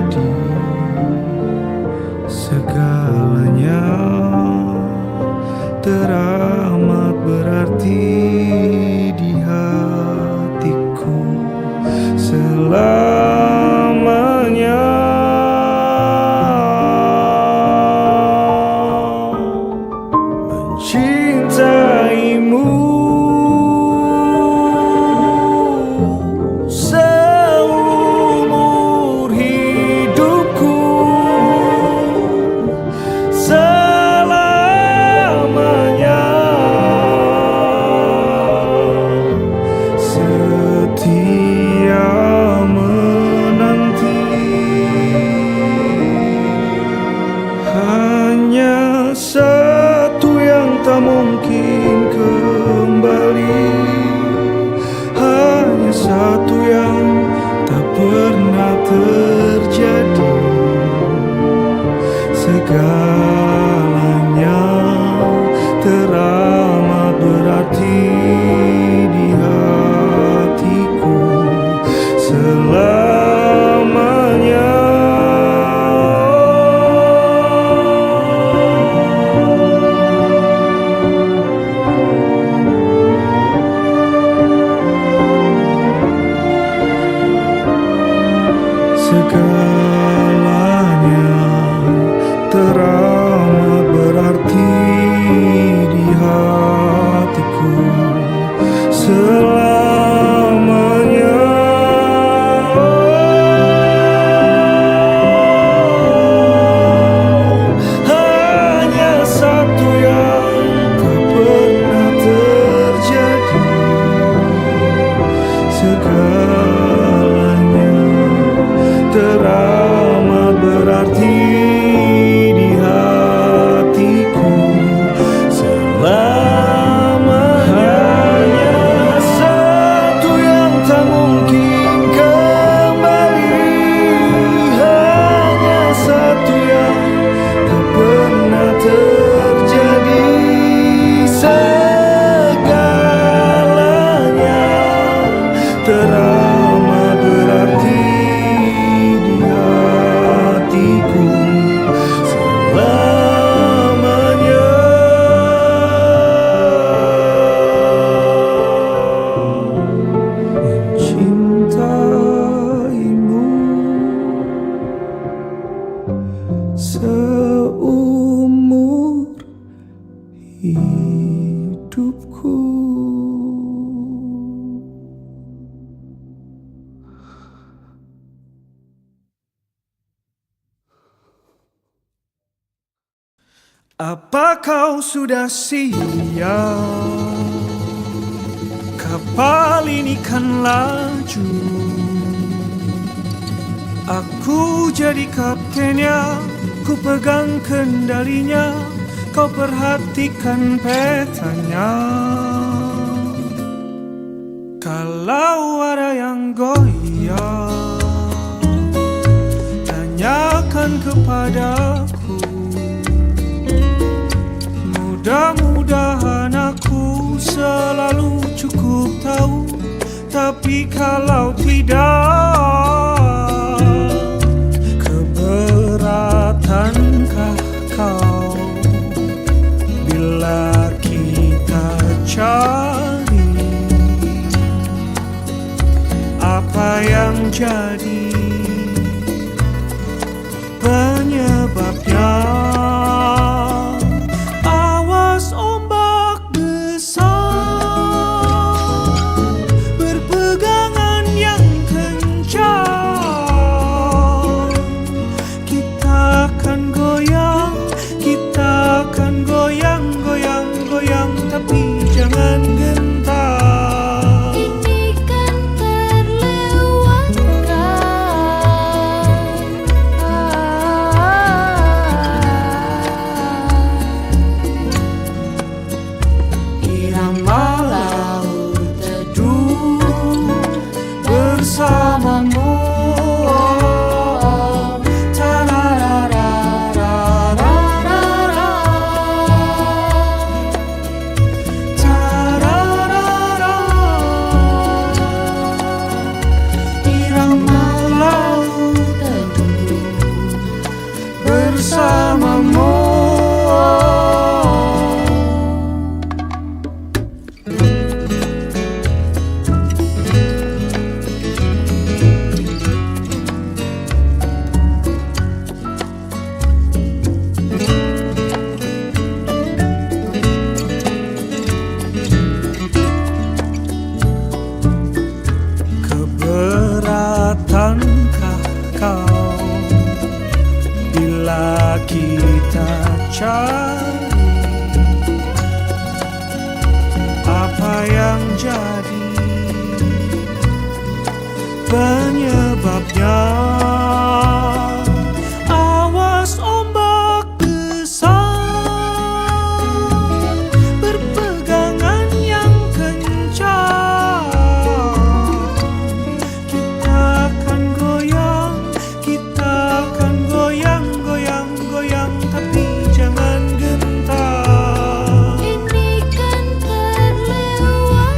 terjadi. Segalanya teramat berarti di hatiku selamanya. Mencintaimu seumur hidupku, selamanya. Setia menanti, hanya satu yang tak mungkin kembali, hanya satu yang tak pernah terjadi. Segalanya teramat berarti di hatiku selamanya. Segalanya teramat berarti di hatiku selamanya. Hanya satu yang tak pernah terjadi. Segalanya teramat berarti di hatiku selamanya. Hanya satu yang tak mungkin kembali, hanya satu yang tak pernah terjadi. Segalanya teramat berarti di hatiku selamanya. Mencintaimu seumur hidupku. Apa kau sudah siap? Kapal ini kan laju. Aku jadi kaptennya, ku pegang kendalinya, kau perhatikan petanya. Kalau ada yang goyah, tanyakan kepadaku. Mudah-mudahan aku selalu cukup tahu, tapi kalau tidak, keberatankah kau bila kita cari apa yang jadi penyebabnya? Berpegangan yang kencang. Bila kita cari apa yang jadi penyebabnya, awas ombak besar, berpegangan yang kencang. Kita akan goyang, kita akan goyang, goyang, goyang, tapi jangan gentar. Ini kan terlewatkan.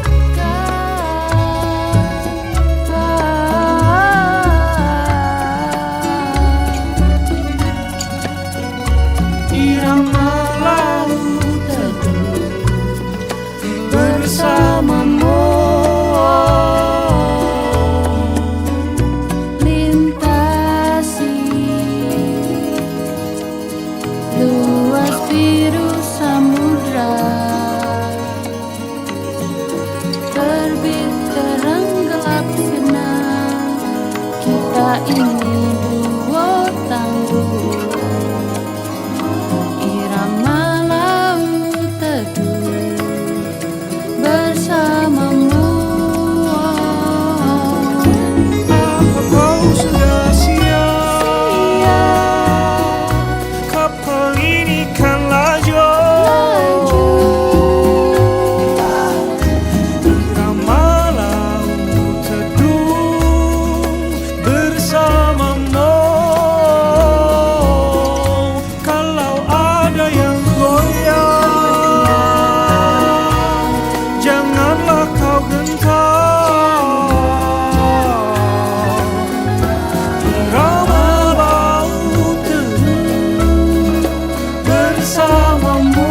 Irama laut teduh bersamamu, Lintasi luas biru samudra, terbit terang gelap sinar. Kita ini duo tangguh, irama laut teduh bersamamu. apa kau sudah siap? Kapal ini kan laju. Irama laut teduh bersamamu. Kalau ada yang goyang, janganlah kau gentar. Irama laut teduh bersamamu.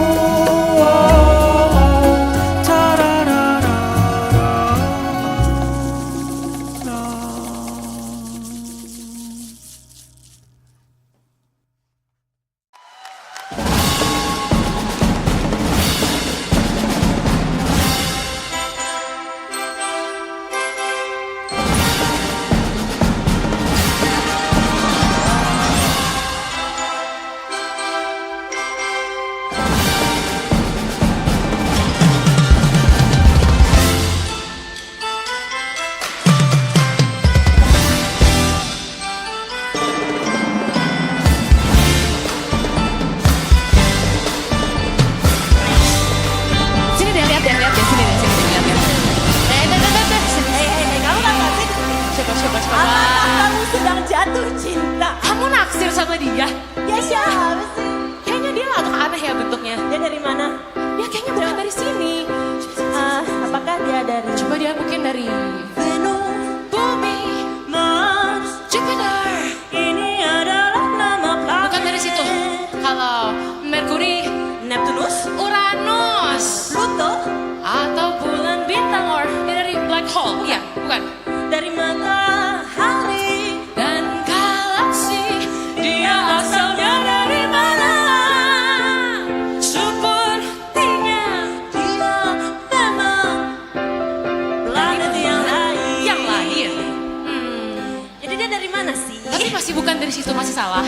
Sini deh, lihat deh, sini deh, lihat deh. Sini. Kamu nggak ngerti? Coba. Apakah kamu sedang jatuh cinta? Kamu naksir sama dia? Ya siapa sih? Kayaknya dia agak aneh ya bentuknya. Dia dari mana? Ya kayaknya bukan dari sini. Apakah dia dari Coba dia mungkin dari Venus, bumi, Mars? Jupiter. Ini adalah nama planet. Bukan dari situ. Kalau Merkuri, Neptunus, Uranus, Pluto, atau bulan bintang, or dia dari black hole. Iya, bukan. dari matahari. Dan galaksi, dia asalnya dari mana? Sepertinya Dia memang planet yang lain. yang lain. Jadi dia dari mana sih? Tapi masih bukan dari situ, masih salah.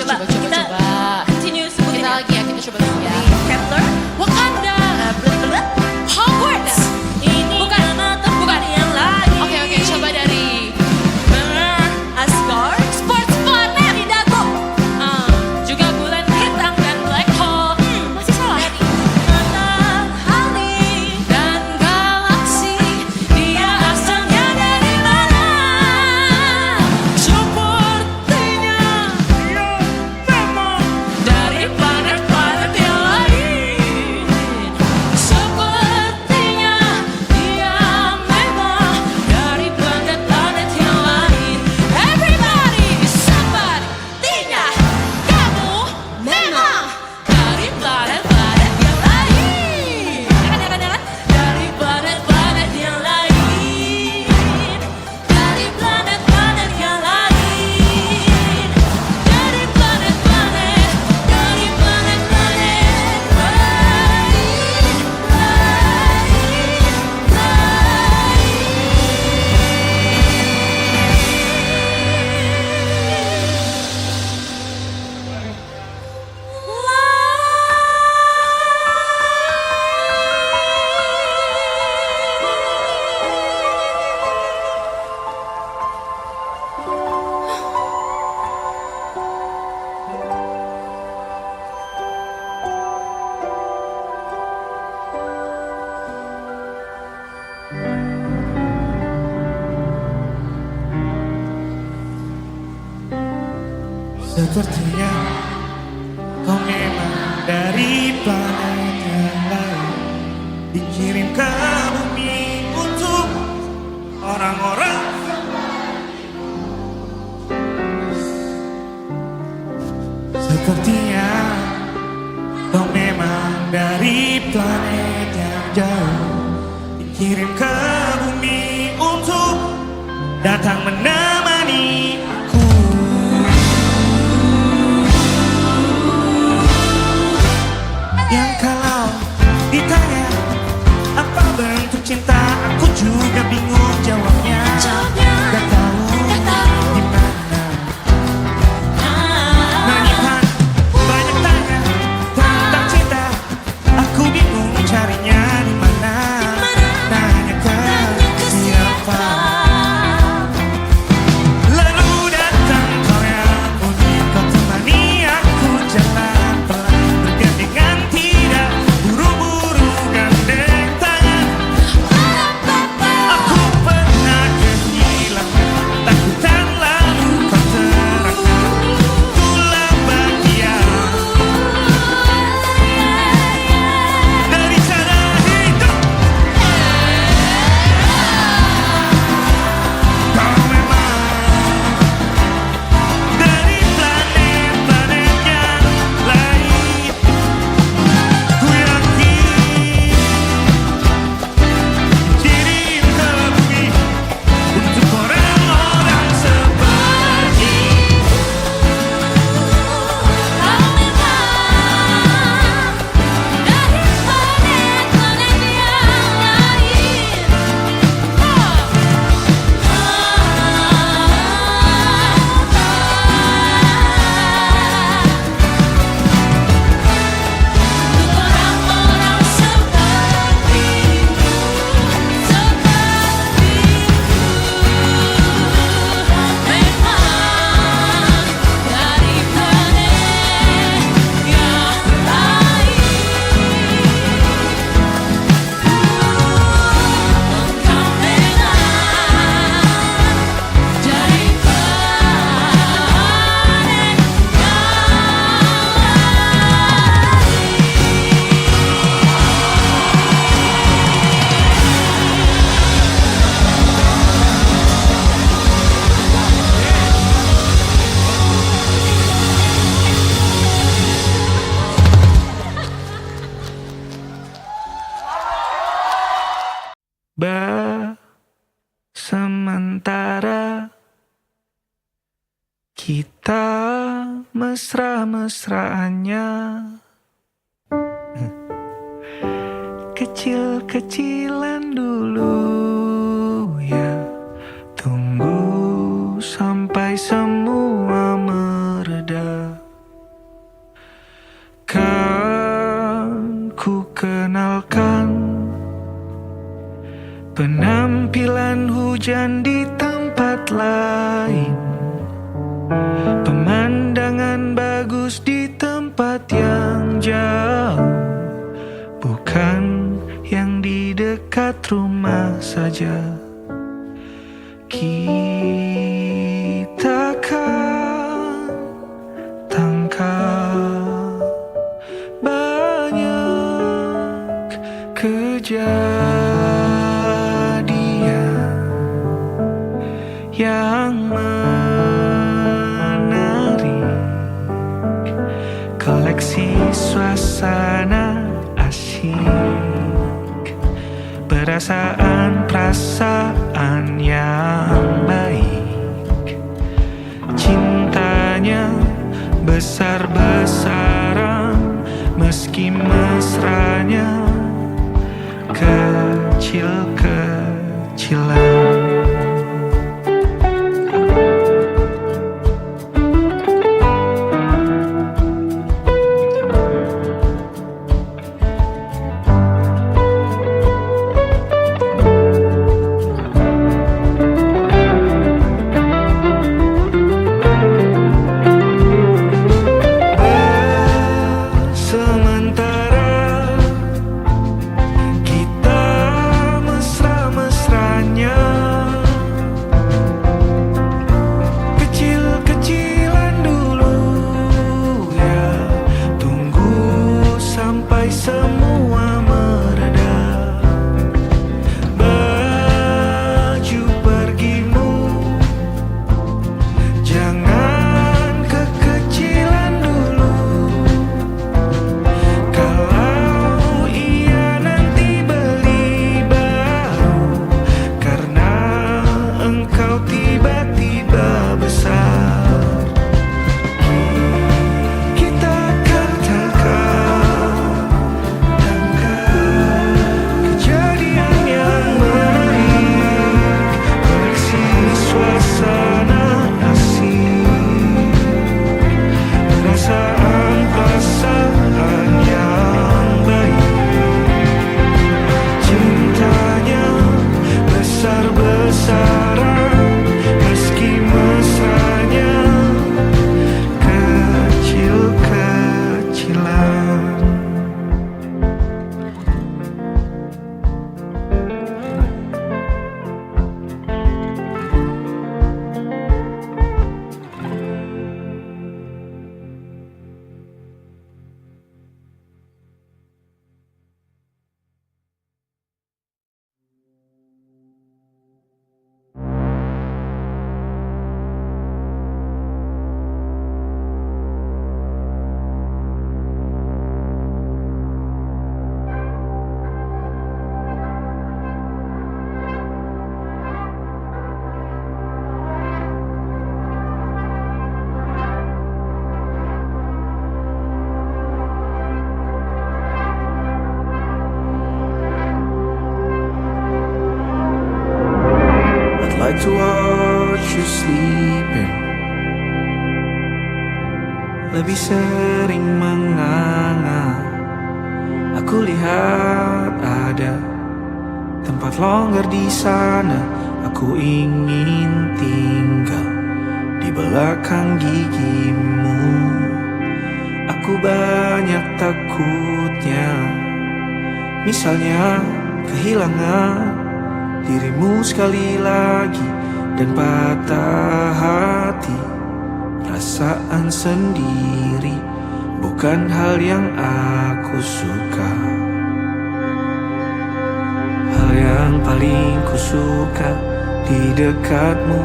Coba, Coba. kita continue sebutin Kita ya. lagi ya, kita coba dulu ya. Kepler, Wakanda, Blet-blet. Hogwarts. Ini Bukan. nama tempat yang lain. Oke, coba dari Asgard, Sports Planet. Dago, Juga bulan bintang dan black hole. Masih salah. matahari. Dan galaksi, dia asalnya dari mana? Sepertinya Dia memang dari planet-planet yang lain. Sepertinya kau memang dari planet yang lain, dikirim ke bumi untuk orang-orang. Sepertinya kau memang dari planet yang jauh, dikirim ke bumi untuk datang menemani aku. Yang kalau ditanya apa bentuk cinta, aku juga bingung jawabnya. Gak tahu gimana. Menyimpan banyak tanya tentang cinta, aku bingung carinya di mana. Nanya ke siapa? Lalu datang kau yang unik, kau temani aku jalan pelan, bergandengan tidak buru-buru gandeng tangan. Aku pernah kehilangan takutan, lalu kau terangkan, itulah bahagia dari cara hidup. Kau memang dari planet-planet yang lain. Ku yakin kirim ke bumi untuk orang-orang seperti sementara kita mesra-mesraannya, kecil-kecilan dulu ya, tunggu sampai semua mereda. Kan ku kenalkan penampilan hujan di tempat lain, pemandangan bagus di tempat yang jauh, bukan yang di dekat rumah saja. Kita kan tangkap banyak kejadian yang menarik, koleksi suasana asyik, perasaan yang baik, cintanya besar-besaran, meski mesranya kecil-kecilan. Sementara kita mesra-mesranya, like to watch you sleeping. Lebih sering menganga. Aku lihat ada tempat longgar di sana. Aku ingin tinggal di belakang gigimu. Aku banyak takutnya, misalnya kehilangan dirimu sekali lagi dan patah hati. Perasaan sendiri bukan hal yang aku suka. Hal yang paling ku suka di dekatmu,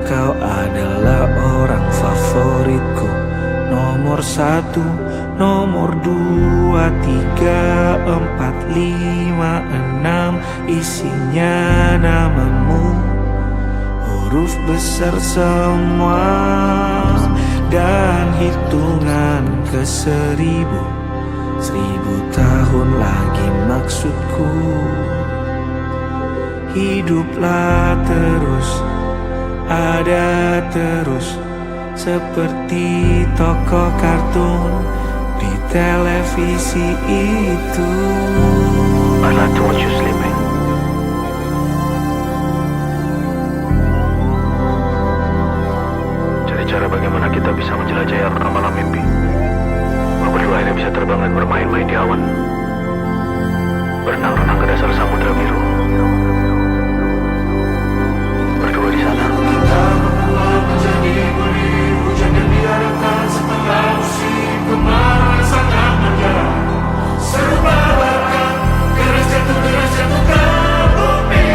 kau adalah orang favoritku. Nomor 1, nomor 2, 3, 4, 5, 6, isinya namamu. Huruf besar semua dan hitungan ke 1000. 1000 tahun lagi maksudku. Hiduplah terus, ada terus, seperti tokoh kartun di televisi itu. I like to watch you sleeping. Cari cara bagaimana kita bisa menjelajahi malam mimpi. Lo berdua akhirnya bisa terbang dan bermain-main di awan, berenang-renang ke dasar samudra biru. Berdua di sana. Menjadi beli hujan yang diharapkan setelah musim kemarau sangat mendalam. Serupa bahkan deras jatuh ke bumi.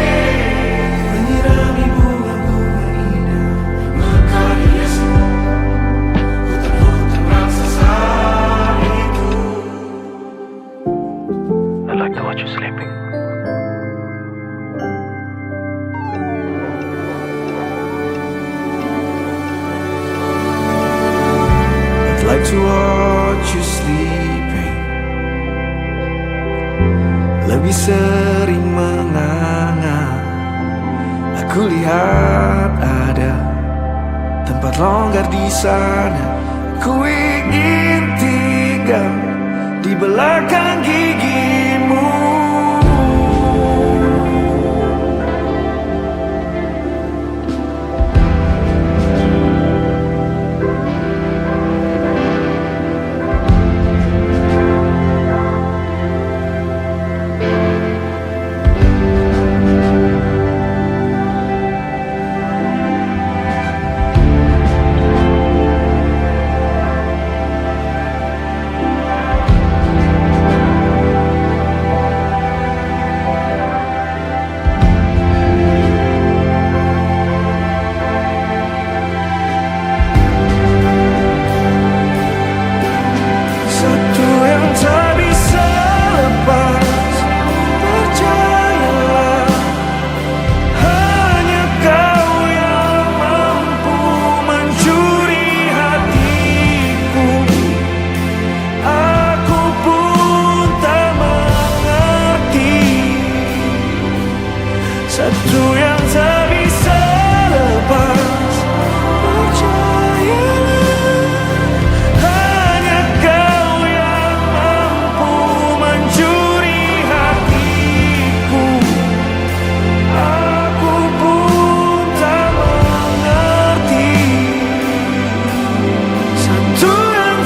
Menyirami bunga-bunga indah, mekar hiasmu hutan-hutan raksasa itu. I like to watch you sleeping. Like to watch you sleeping. Lebih sering menganga. Aku lihat ada tempat longgar di sana. Ku ingin tinggal di belakang gigimu. Satu yang tak bisa lepas, percayalah, hanya kau yang mampu mencuri hatiku. Aku pun tak mengerti. Satu yang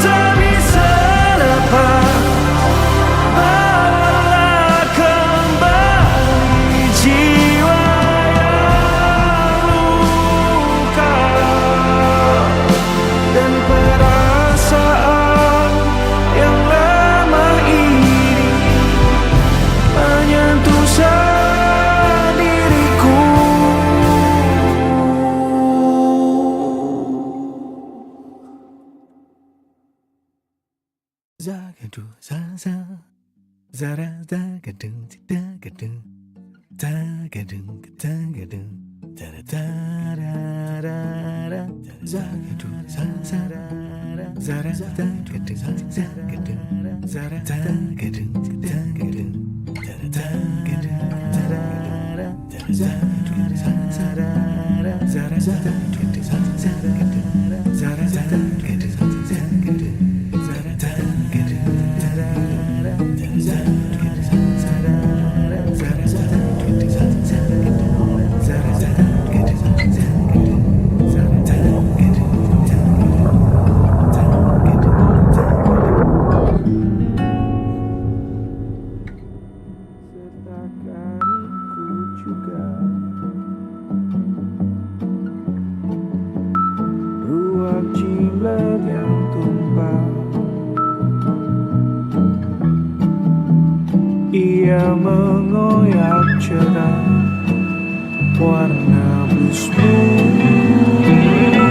tak bisa lepas, bawalah kembali jiwa dan perasaan yang lama ini menyentuh diriku. Zagadu zaza zara zagadung zagadung zagadung zagadung zara tararara zagadu zaza zara zagadung zagadung zara zagadung zagadung zara zagadung zagadu zaza Ruang cimlet yang tumpah, ia mengoyak cerah warna busmu itu.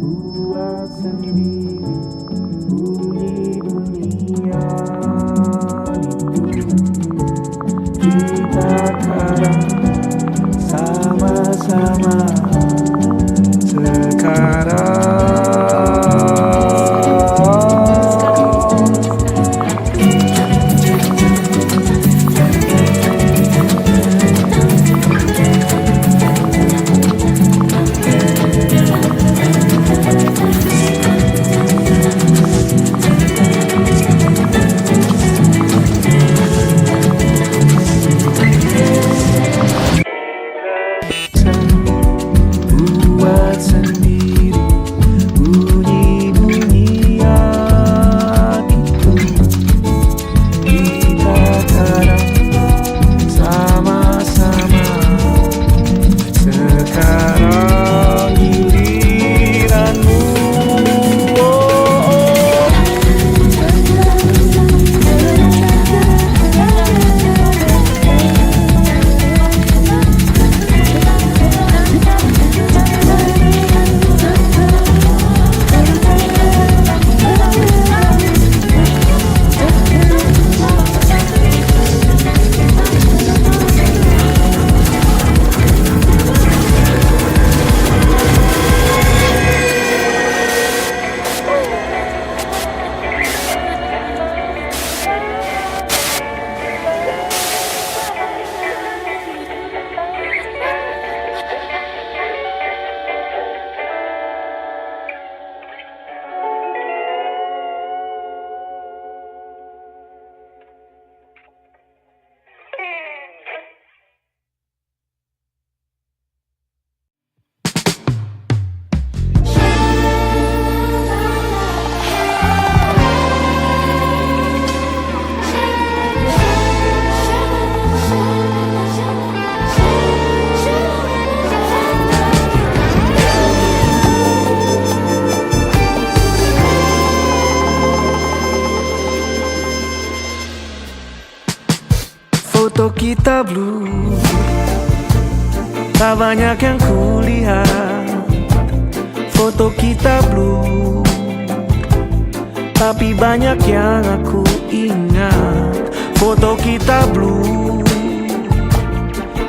Buat sendiri bunyi dunia itu, kita kadang sama-sama sekarang. kita blue, tak banyak yang kulihat. Foto kita blue, tapi banyak yang aku ingat. Foto kita blue,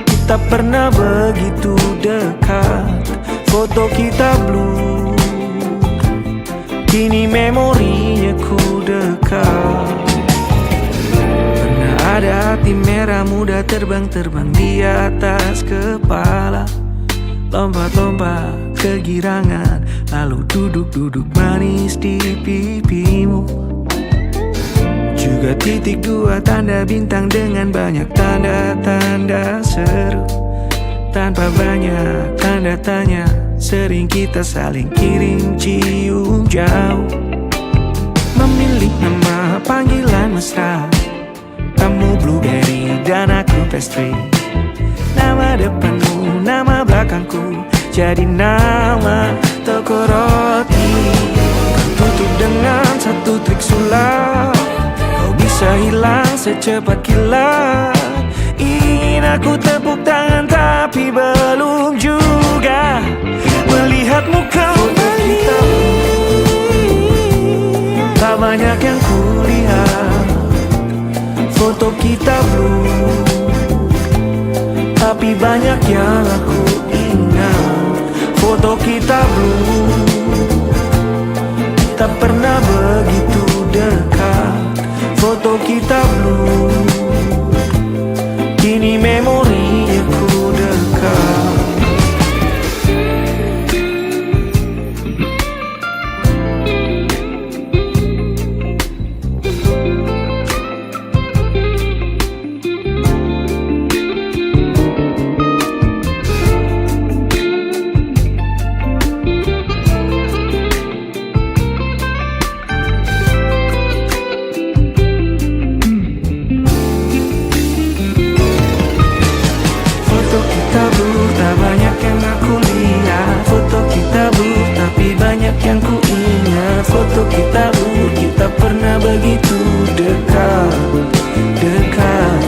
kita pernah begitu dekat. Foto kita blue, kini memorinya ku dekat. Pernah ada hati merah muda terbang-terbang di atas kepala, lompat-lompat kegirangan, lalu duduk-duduk manis di pipimu. Juga titik dua tanda bintang dengan banyak tanda-tanda seru. Tanpa banyak tanda tanya, sering kita saling kirim cium jauh. Memilih nama panggilan mesra, kamu blueberry dan aku pastry. Nama depanmu, nama belakangku, jadi nama toko roti. Tutup dengan satu trik sulap, kau bisa hilang secepat kilat. Ingin aku tepuk tangan tapi belum juga melihatmu kembali. Tak banyak yang kulihat. Foto kita blue, tapi banyak yang aku ingat. Foto kita blue, tak pernah begitu dekat. Foto kita blue, kini memorinya ku dekat. Yang ku ingat, foto kita blue, kita pernah begitu dekat, dekat.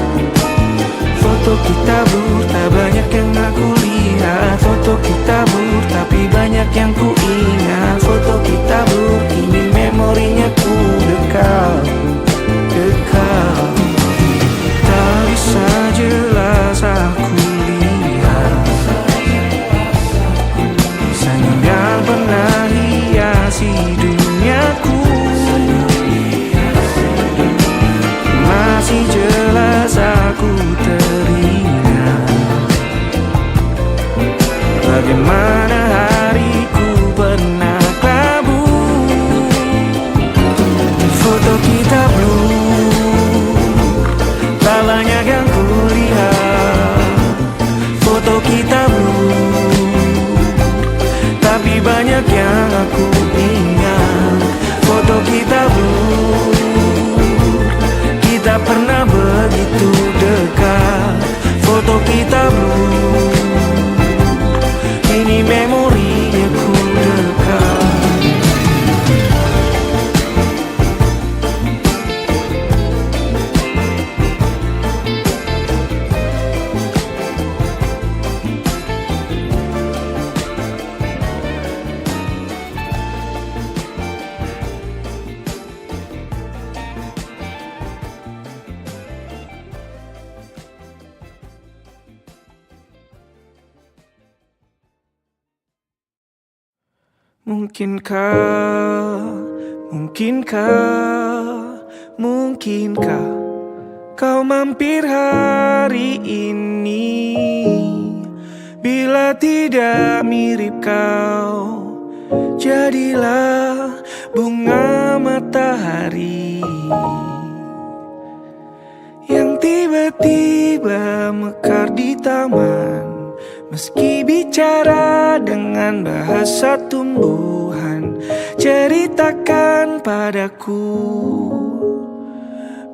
Foto kita blue, tak banyak yang aku lihat. Foto kita blue, tapi banyak yang ku ingat. Foto kita blue, kini memorinya ku dekat, dekat. Tak bisa jelas aku lihat, sayang pernah hiasi duniaku. Masih jelas aku teringat bagaimana hariku pernah kelabu. Foto kita blue, tak banyak yang kulihat. Foto kita blue, tapi banyak yang aku ingat. Foto kita blue, kita pernah begitu dekat. Foto kita blue, kini memorinya ku dekat. Mungkinkah kau mampir hari ini? Bila tidak mirip kau, jadilah bunga matahari yang tiba-tiba mekar di taman. Meski bicara dengan bahasa tumbuhan, ceritakan padaku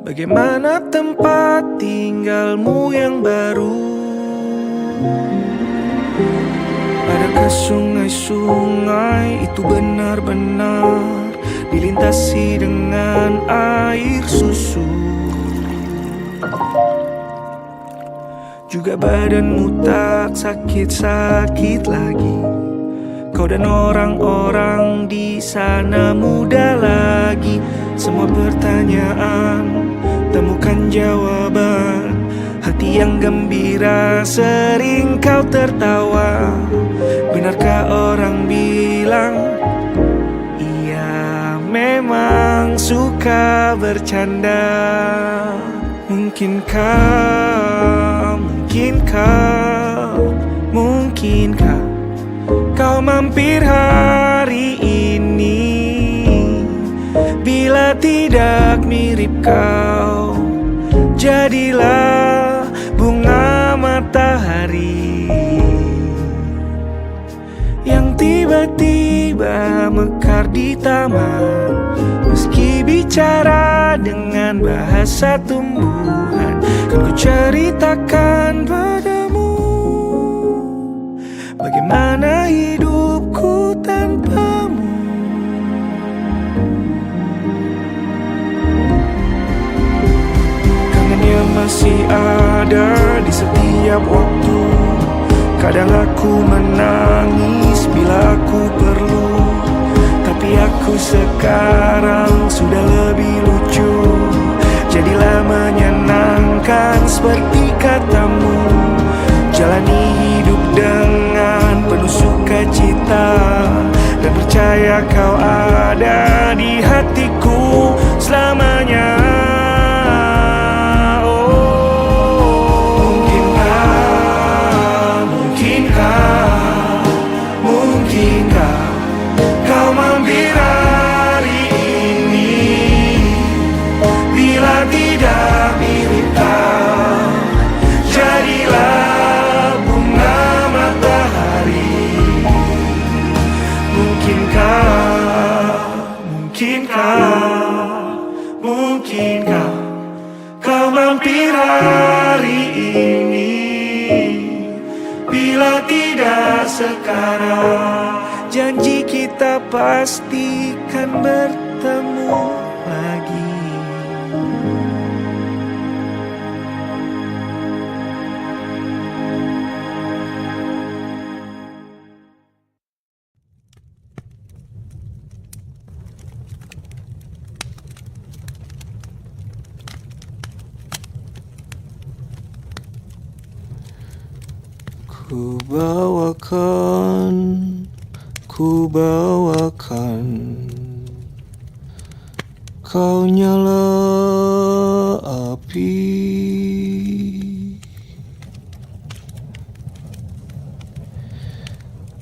bagaimana tempat tinggalmu yang baru. Adakah sungai-sungai itu benar-benar dilintasi dengan air susu? juga badanmu tak sakit-sakit lagi. Kau dan orang-orang di sana muda lagi. Semua pertanyaan temukan jawaban. Hati yang gembira sering kau tertawa. Benarkah orang bilang ia memang suka bercanda? Mungkinkah kau mampir hari ini? Bila tidak mirip kau, jadilah bunga matahari yang tiba-tiba mekar di taman. Meski bicara dengan bahasa tumbuhan, kan ku ceritakan padamu bagaimana hidupku tanpamu. Kangennya masih ada di setiap waktu. Kadang aku menangis bila aku perlu, tapi aku sekarang sudah lebih lucu. Jadilah menyenangkan seperti katamu. Jalani hidup dengan penuh sukacita, dan percaya kau ada di hatiku selamanya. Mungkinkah kau mampir hari ini? Bila tidak mirip kau, jadilah bunga matahari. Mungkinkah kau mampir hari ini? Bila tidak sekarang, janji kita pastikan bertemu lagi. Ku bawakan kau nyala api.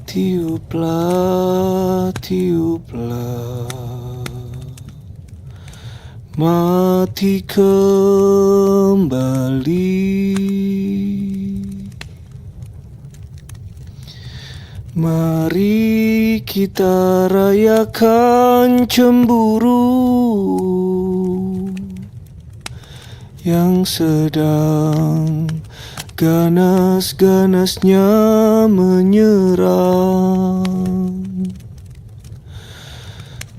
Tiuplah, mati kembali. Mari kita rayakan cemburu yang sedang ganas-ganasnya menyerang.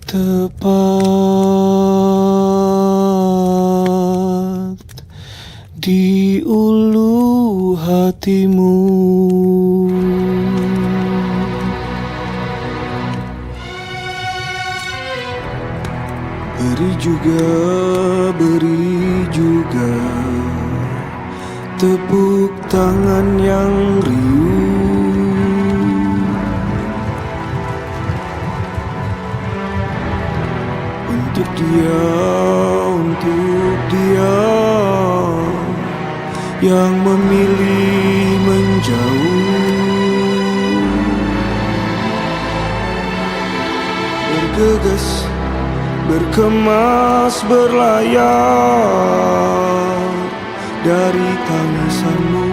Tepat di ulu hatimu. Beri juga tepuk tangan yang riuh untuk dia yang memilih menjauh. Bergegas, berkemas, berlayar dari tangisanmu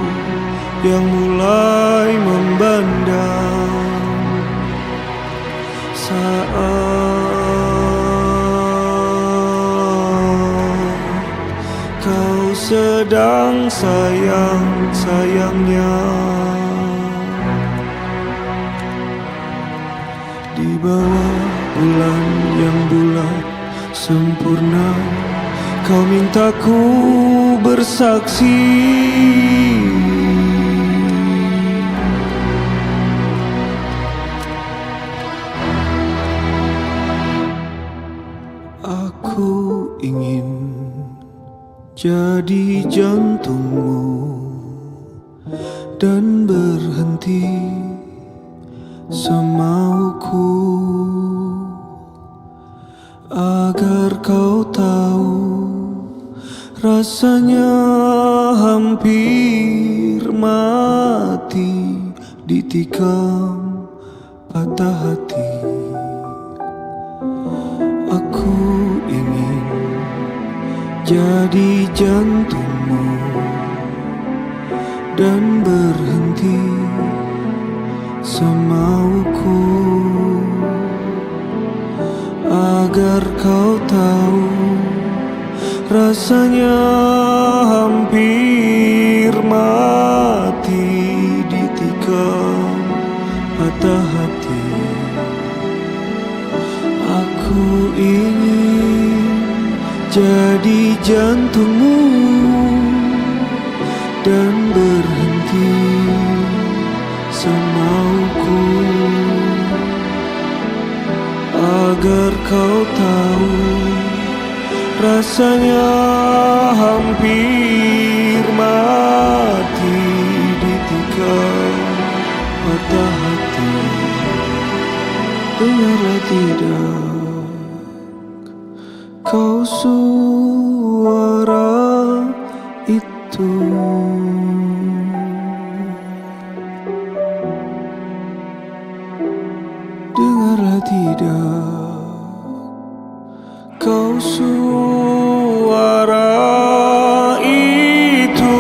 yang mulai membandang. Saat kau sedang sayang-sayangnya di bawah bulan yang bulat sempurna, kau mintaku bersaksi Aku ingin jadi jantungmu dan berhenti semauku, agar kau tahu rasanya hampir mati ditikam patah hati. Aku ingin jadi jantungmu dan berhenti semauku, agar kau tahu rasanya hampir mati ditikam patah hati. Aku ingin jadi jantungmu dan berhenti semauku, agar kau tahu rasanya hampir mati ditikam patah hati. Dengarlah tidak kau suara itu? Dengarlah tidak kau suara itu?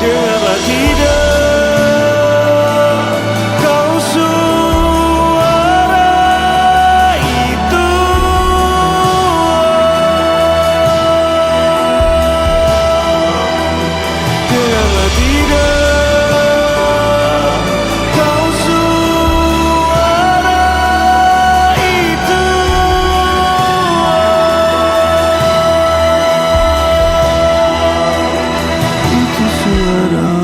Dengarlah tidak kau suara itu? Dengarlah tidak kau suara itu? Itu suara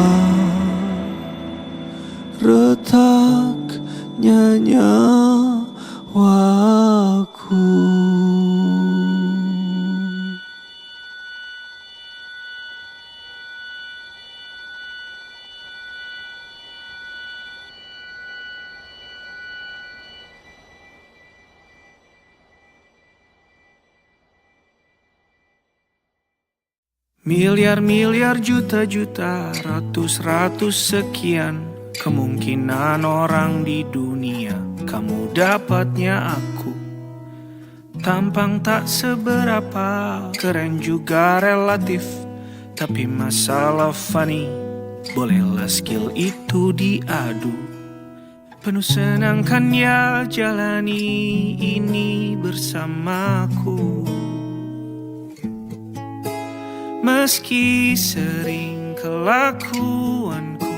retaknya nyawaku. Miliar-miliar, juta-juta, ratus-ratus sekian kemungkinan orang di dunia, kamu dapatnya aku. Tampang tak seberapa, keren juga relatif, tapi masalah funny, bolehlah skill itu diadu. Penuh senang kan ya jalani ini bersamaku. Meski sering kelakuanku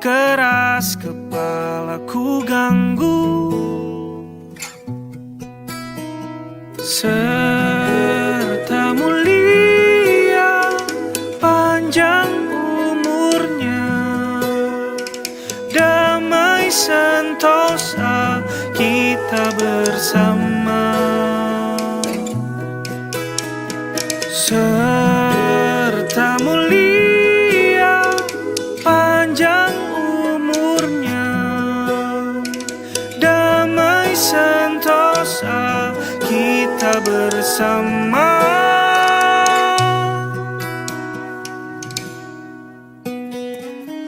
keras kepalaku ganggu, serta mulia panjang umurnya, damai sentosa kita bersama. Serta mulia panjang umurnya, damai sentosa kita bersama.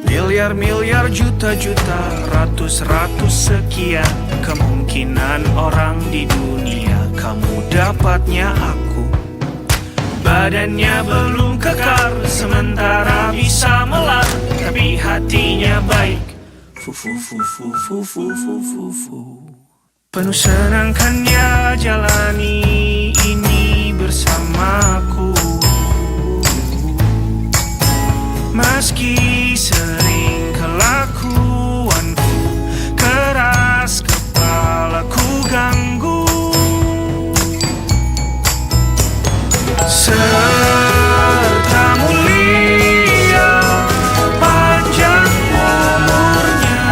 Miliar-miliar, juta-juta, ratus-ratus sekian kemungkinan orang di dunia, kamu dapatnya aku. Badannya belum kekar, sementara bisa melar, tapi hatinya baik. Penuh senang kan ya jalani ini bersamaku. Meski sering kelakuanku keras kepalaku ganggu, serta mulia panjang umurnya,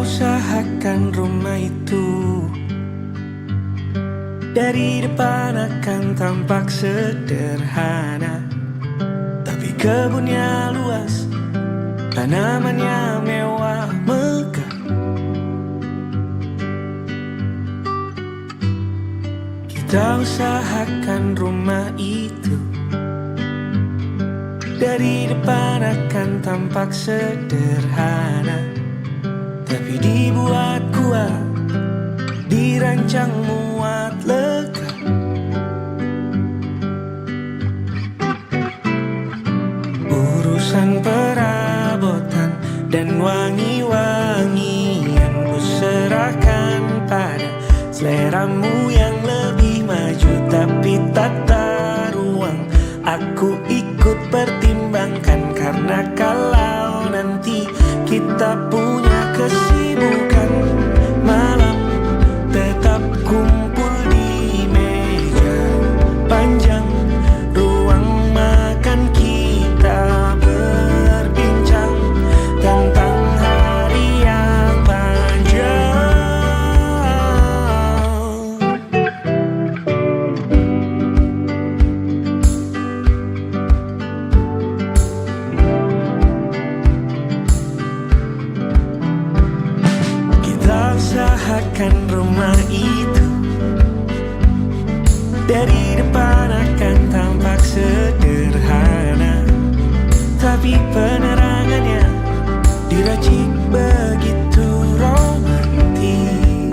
Kita usahakan rumah itu dari depan akan tampak sederhana, tapi kebunnya luas, tanamannya mewah megah. Kita usahakan rumah itu dari depan akan tampak sederhana, tapi dibuat kuat, dirancang muat lega. Urusan perabotan dan wangi-wangian ku serahkan pada seleramu yang lebih maju, tapi tata ruang aku ikut pertimbangkan, karena kalau nanti kita punya kesibukan malam, tetap kumpul di meja panjang ruang makan, kita berbincang tentang hari yang panjang. Kita usahakan rumah itu dari depan akan tampak sederhana, tapi penerangannya diracik begitu romantis.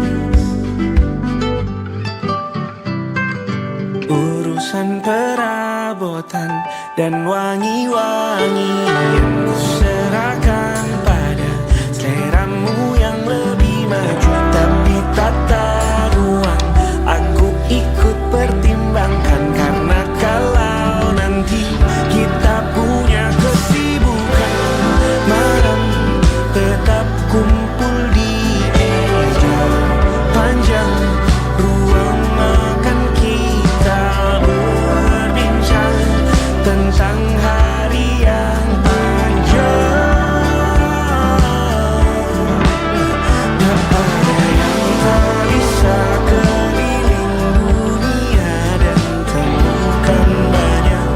Urusan perabotan dan wangi-wangian ku serahkan pada seleramu yang lebih maju, tapi tata ruang aku ikut pertimbangkan, karena kalau nanti kita punya kesibukan malam, tetap kumpul di meja panjang ruang makan, kita berbincang tentang hari yang panjang. Tak ada yang tak bisa keliling dunia dan temukan banyak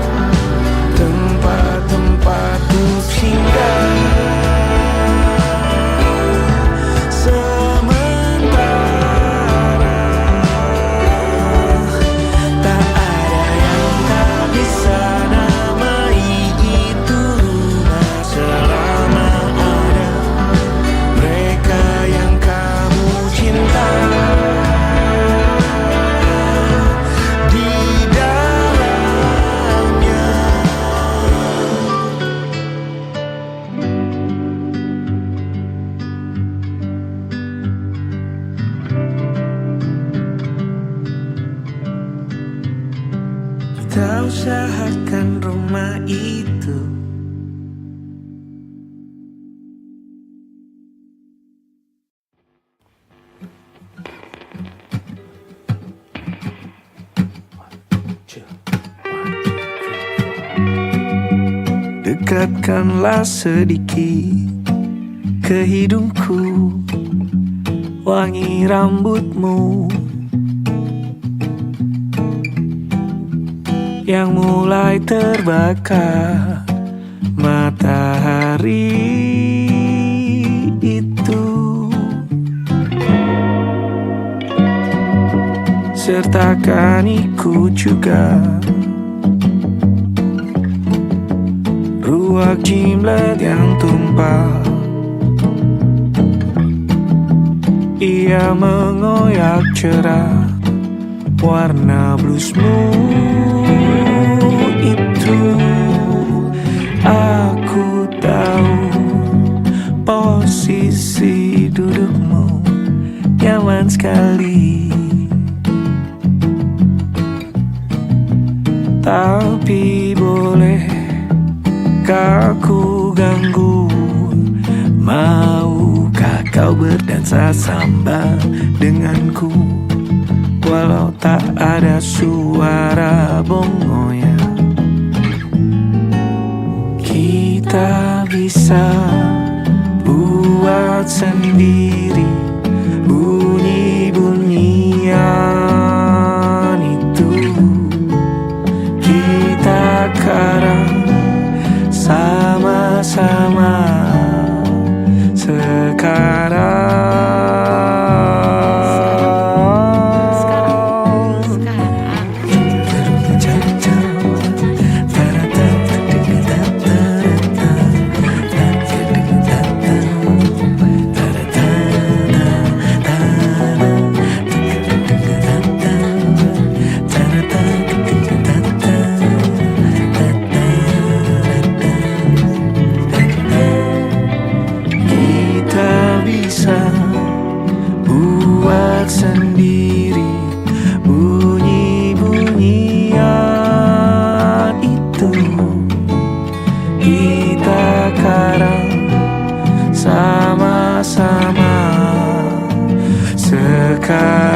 tempat-tempat untuk singgah. Sementara tak ada yang tak bisa namai itu rumah, selama ada mereka yang kamu cinta di dalamnya. Kita usahakan rumah itu dekatkanlah sedikit ke hidungku, wangi rambutmu yang mulai terbakar matahari itu, sertakan ikut juga ruak jimlet yang tumpah. Ia mengoyak cerah warna blusmu itu. Aku tahu posisi dudukmu nyaman sekali, tapi bolehkah aku ganggu? Maukah kau berdansa samba denganku, walau tak ada suara bongonya? Kita bisa buat buat sendiri bunyi-bunyian itu. Kita karang sama-sama buat sendiri bunyi-bunyian itu. Kita karang sama-sama sekarang.